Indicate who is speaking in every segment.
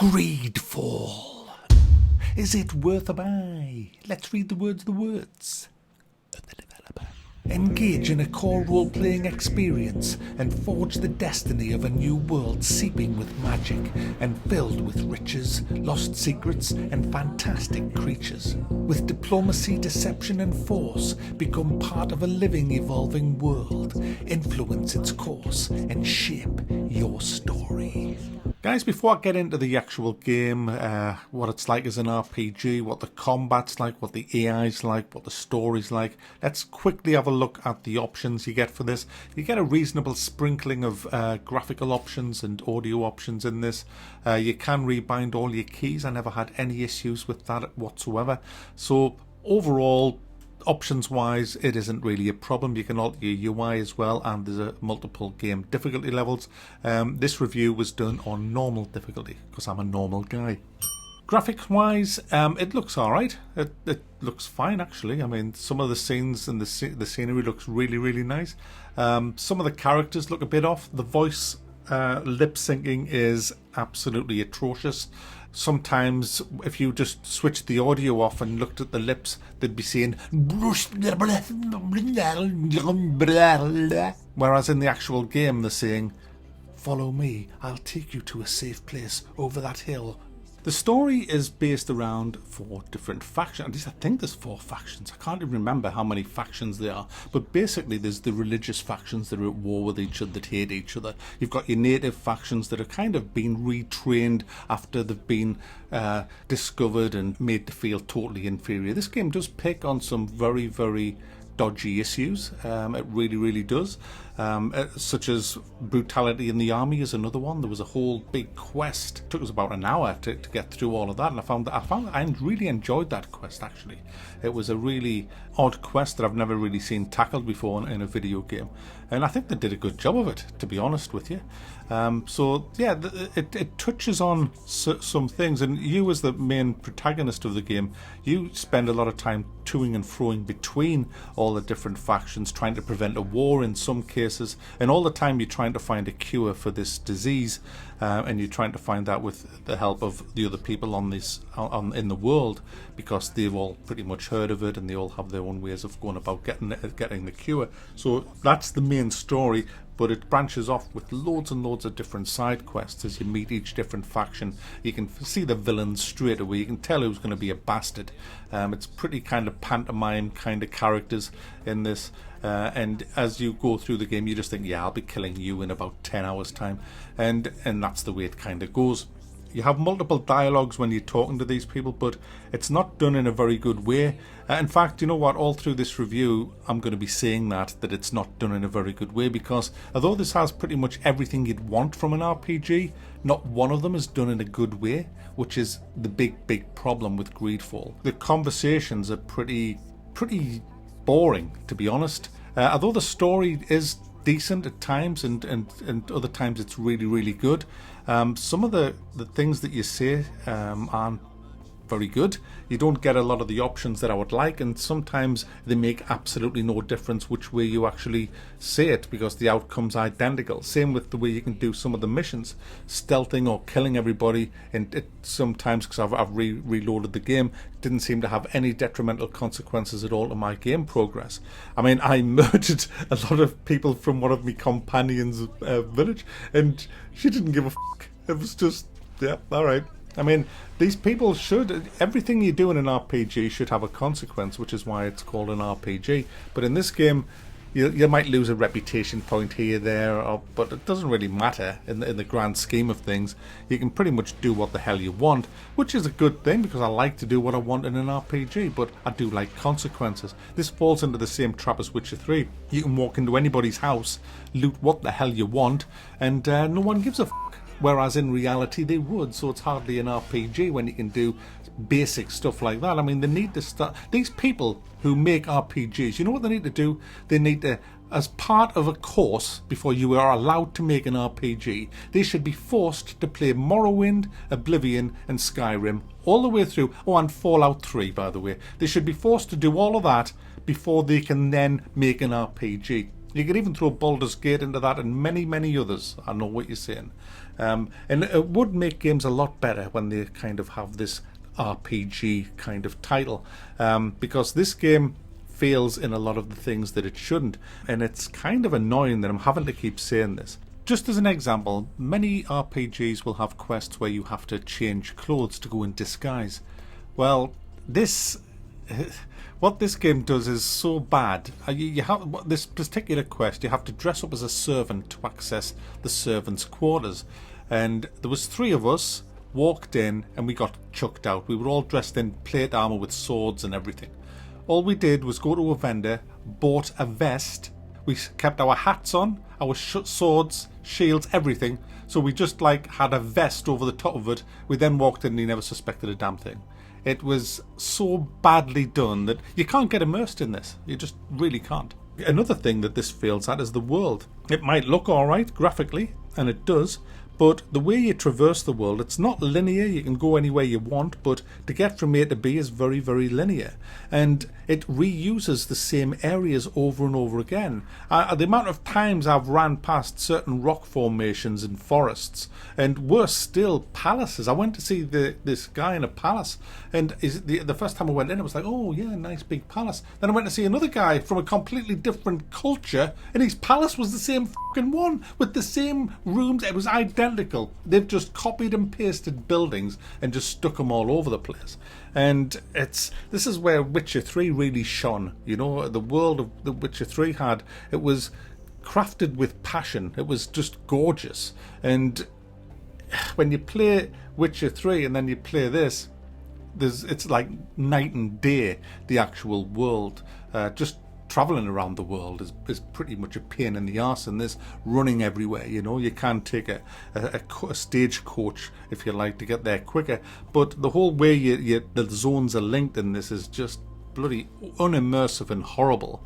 Speaker 1: Greedfall. Is it worth a buy? Let's read the words of the developer. Engage in a core role-playing experience and forge the destiny of a new world seeping with magic and filled with riches, lost secrets and fantastic creatures. With diplomacy, deception and force, become part of a living, evolving world. Influence its course and shape your story. Guys, before I get into the actual game, what it's like as an RPG, what the combat's like, what the AI's like, what the story's like, let's quickly have a look at the options you get for this. You get a reasonable sprinkling of graphical options and audio options in this. You can rebind all your keys. I never had any issues with that whatsoever. So overall, options wise, it isn't really a problem. You can alter your UI as well, and there's multiple game difficulty levels. This review was done on normal difficulty because I'm a normal guy. Graphics wise, it looks alright. It looks fine actually. I mean, some of the scenes and the scenery looks really nice. Some of the characters look a bit off. The voice lip syncing is absolutely atrocious. Sometimes if you just switched the audio off and looked at the lips, they'd be saying whereas in the actual game they're saying, "Follow me, I'll take you to a safe place over that hill." The story is based around 4 different factions. At least I think there's 4 factions. I can't even remember how many factions there are. But basically there's the religious factions that are at war with each other, that hate each other. You've got your native factions that are kind of been retrained after they've been discovered and made to feel totally inferior. This game does pick on some very dodgy issues. It really does. Such as brutality in the army is another one. There was a whole big quest. It took us about an hour to get through all of that, and I really enjoyed that quest actually. It was a really odd quest that I've never really seen tackled before in a video game, and I think they did a good job of it, to be honest with you. So yeah, it touches on some things, and you as the main protagonist of the game, you spend a lot of time toing and froing between all the different factions, trying to prevent a war in some cases, and all the time you're trying to find a cure for this disease, and you're trying to find that with the help of the other people in the world, because they've all pretty much heard of it and they all have their own ways of going about getting the cure. So that's the main story, but it branches off with loads and loads of different side quests as you meet each different faction. You can see the villains straight away. You can tell who's going to be a bastard. It's pretty kind of pantomime kind of characters in this, and as you go through the game you just think, yeah, I'll be killing you in about 10 hours time, and that's the way it kind of goes. You have multiple dialogues when you're talking to these people, but it's not done in a very good way. In fact, you know what, all through this review I'm going to be saying that it's not done in a very good way, because although this has pretty much everything you'd want from an RPG, not one of them is done in a good way, which is the big problem with Greedfall. The conversations are pretty boring, to be honest. Although the story is decent at times, and other times it's really good. Some of the things that you say aren't very good. You don't get a lot of the options that I would like, and sometimes they make absolutely no difference which way you actually say it, because the outcome's identical. Same with the way you can do some of the missions, stealthing or killing everybody, and it sometimes, because I've reloaded the game, didn't seem to have any detrimental consequences at all to my game progress. I mean, I murdered a lot of people from one of my companions' village, and she didn't give a fuck. It was just, yeah, alright. I mean, these people everything you do in an RPG should have a consequence, which is why it's called an RPG. But in this game, you might lose a reputation point here, there, but it doesn't really matter in the grand scheme of things. You can pretty much do what the hell you want, which is a good thing, because I like to do what I want in an RPG, but I do like consequences. This falls into the same trap as Witcher 3. You can walk into anybody's house, loot what the hell you want, and no one gives a fuck. Whereas in reality they would, so it's hardly an RPG when you can do basic stuff like that. I mean, they need to start. These people who make RPGs, you know what they need to do? They need to, as part of a course before you are allowed to make an RPG, they should be forced to play Morrowind, Oblivion and Skyrim all the way through. Oh, and Fallout 3, by the way. They should be forced to do all of that before they can then make an RPG. You could even throw Baldur's Gate into that, and many others. I know what you're saying. And it would make games a lot better when they kind of have this RPG kind of title, because this game fails in a lot of the things that it shouldn't, and it's kind of annoying that I'm having to keep saying this. Just as an example, many RPGs will have quests where you have to change clothes to go in disguise. Well, what this game does is so bad. You have this particular quest, you have to dress up as a servant to access the servants' quarters, and there was 3 of us, walked in, and we got chucked out. We were all dressed in plate armor with swords and everything. All we did was go to a vendor, bought a vest, we kept our hats on, our swords, shields, everything, so we just like had a vest over the top of it. We then walked in and he never suspected a damn thing. It was so badly done that you can't get immersed in this. You just really can't. Another thing that this fails at is the world. It might look alright graphically, and it does, but the way you traverse the world, it's not linear. You can go anywhere you want, but to get from A to B is very, very linear. And it reuses the same areas over and over again. The amount of times I've ran past certain rock formations in forests, and worse still, palaces. I went to see this guy in a palace, and the first time I went in, it was like, oh yeah, nice big palace. Then I went to see another guy from a completely different culture, and his palace was the same fucking one, with the same rooms. It was identical. They've just copied and pasted buildings and just stuck them all over the place. And this is where Witcher 3 really shone. You know, the world of the Witcher 3 it was crafted with passion. It was just gorgeous. And when you play Witcher 3 and then you play this, it's like night and day. The actual world, just travelling around the world is pretty much a pain in the arse, and this running everywhere. You know, you can take a stagecoach if you like to get there quicker, but the whole way the zones are linked in this is just bloody unimmersive and horrible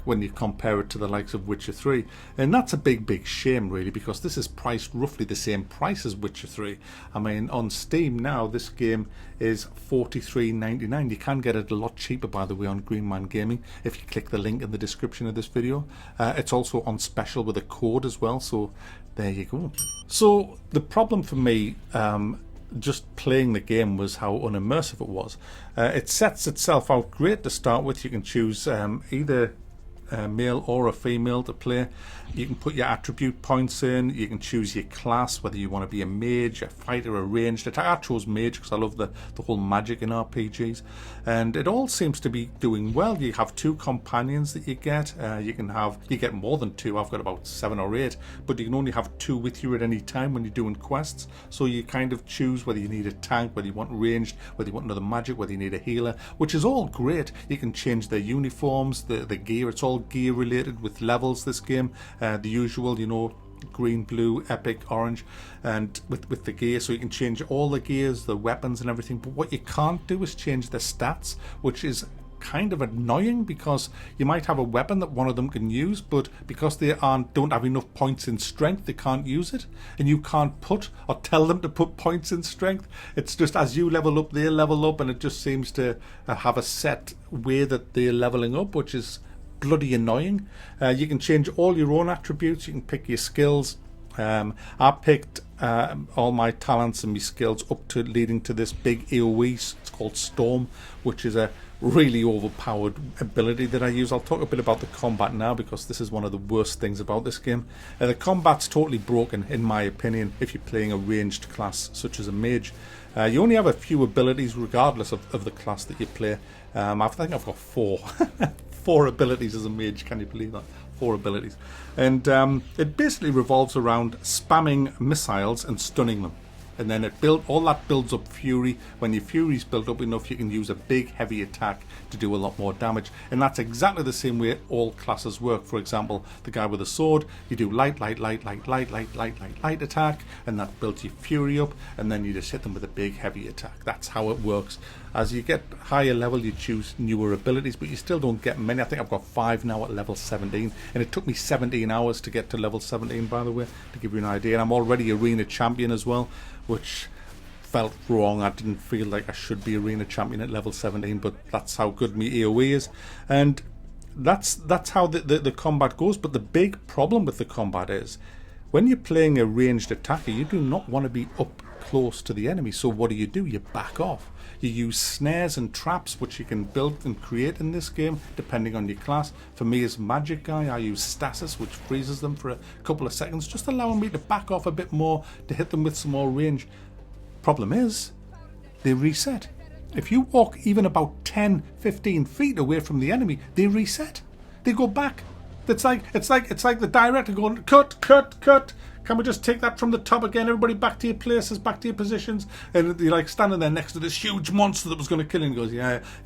Speaker 1: when you compare it to the likes of Witcher 3. And that's a big shame, really, because this is priced roughly the same price as Witcher 3. I mean, on Steam now, this game is $43.99. You can get it a lot cheaper, by the way, on Green Man Gaming if you click the link in the description of this video. It's also on special with a code as well, so there you go. So the problem for me just playing the game was how unimmersive it was. It sets itself out great to start with. You can choose either a male or a female to play. You can put your attribute points in. You can choose your class, whether you want to be a mage, a fighter, a ranged attack. I chose mage because I love the whole magic in RPGs, and it all seems to be doing well. You have 2 companions that you get. You get more than 2. I've got about 7 or 8, but you can only have 2 with you at any time when you're doing quests. So you kind of choose whether you need a tank, whether you want ranged, whether you want another magic, whether you need a healer, which is all great. You can change their uniforms, the gear. It's all gear related with levels, this game. The usual, you know, green, blue, epic, orange, and with the gear, so you can change all the gears, the weapons and everything. But what you can't do is change the stats, which is kind of annoying, because you might have a weapon that one of them can use, but because they don't have enough points in strength, they can't use it, and you can't put or tell them to put points in strength. It's just as you level up, they level up, and it just seems to have a set way that they're leveling up, which is bloody annoying. You can change all your own attributes. You can pick your skills. I picked all my talents and my skills up to leading to this big AoE. It's called Storm, which is a really overpowered ability that I use. I'll talk a bit about the combat now, because this is one of the worst things about this game. The combat's totally broken, in my opinion, if you're playing a ranged class such as a mage. You only have a few abilities regardless of the class that you play. I think I've got 4. 4 abilities as a mage, can you believe that? 4 abilities. And it basically revolves around spamming missiles and stunning them. And then all that builds up fury. When your fury's built up enough, you can use a big heavy attack to do a lot more damage. And that's exactly the same way all classes work. For example, the guy with a sword, you do light attack, and that builds your fury up, and then you just hit them with a big heavy attack. That's how it works. As you get higher level, you choose newer abilities, but you still don't get many. I think I've got 5 now at level 17, and it took me 17 hours to get to level 17, by the way, to give you an idea. And I'm already arena champion as well, which felt wrong. I didn't feel like I should be arena champion at level 17, but that's how good my AoE is. And that's how the combat goes. But the big problem with the combat is, When you're playing a ranged attacker, you do not want to be up close to the enemy. So what do? You back off. You use snares and traps, which you can build and create in this game, depending on your class. For me as magic guy, I use stasis, which freezes them for a couple of seconds, just allowing me to back off a bit more to hit them with some more range. Problem is, they reset. If you walk even about 10, 15 feet away from the enemy, they reset. They go back. It's like the director going, cut, cut, cut. Can we just take that from the top again? Everybody back to your places, back to your positions. And you're like standing there next to this huge monster that was going to kill you. And he goes,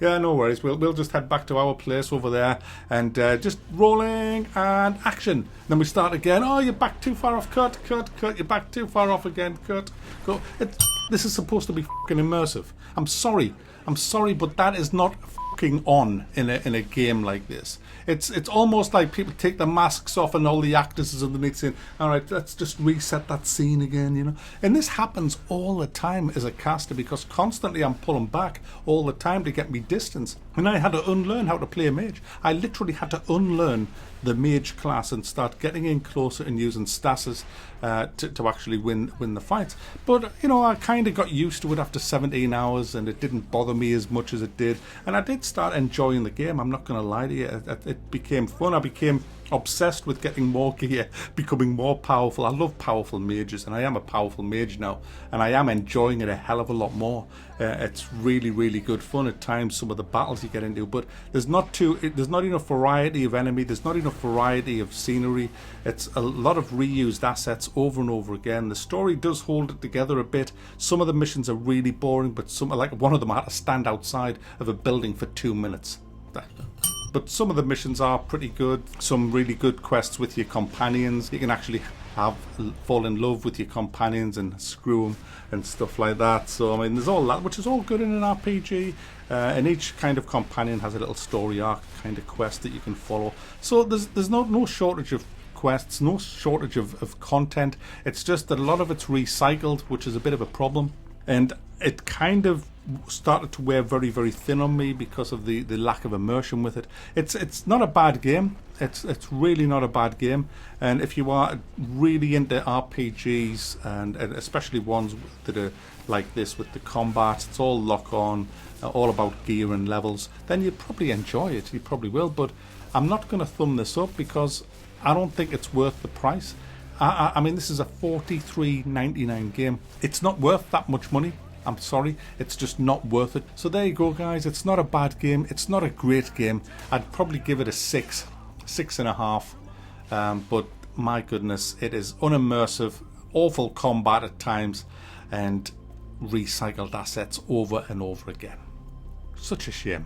Speaker 1: yeah, no worries. We'll just head back to our place over there and just rolling and action. Then we start again. Oh, you're back too far off. Cut, cut, cut. You're back too far off again. Cut, go. This is supposed to be fucking immersive. I'm sorry, but that is not fucking on in a game like this. It's almost like people take the masks off and all the actors is underneath saying, all right, let's just reset that scene again, you know. And this happens all the time as a caster, because constantly I'm pulling back all the time to get me distance. And I had to unlearn how to play a mage. I literally had to unlearn the mage class and start getting in closer and using stasis to actually win the fights. But, you know, I kind of got used to it after 17 hours and it didn't bother me as much as it did. And I did start enjoying the game, I'm not going to lie to you. It became fun. I became obsessed with getting more gear, becoming more powerful. I love powerful mages, and I am a powerful mage now, and I am enjoying it a hell of a lot more. It's really, really good fun at times, some of the battles you get into, but there's not enough variety of enemy, there's not enough variety of scenery. It's a lot of reused assets over and over again. The story does hold it together a bit. Some of the missions are really boring, but some, like one of them, I had to stand outside of a building for 2 minutes. But some of the missions are pretty good. Some really good quests with your companions. You can actually fall in love with your companions and screw them and stuff like that. So I mean, there's all that, which is all good in an RPG. And each kind of companion has a little story arc kind of quest that you can follow. So there's no shortage of quests, no shortage of content. It's just that a lot of it's recycled, which is a bit of a problem. And it kind of started to wear very, very thin on me because of the lack of immersion with it. It's not a bad game. It's really not a bad game. And if you are really into RPGs and especially ones that are like this with the combat, it's all lock on, all about gear and levels, then you'd probably enjoy it. You probably will. But I'm not going to thumb this up because I don't think it's worth the price. I mean, this is a $43.99 game. It's not worth that much money. I'm sorry, it's just not worth it. So there you go, guys. It's not a bad game. It's not a great game. I'd probably give it a 6.5. But my goodness, it is unimmersive, awful combat at times, and recycled assets over and over again. Such a shame.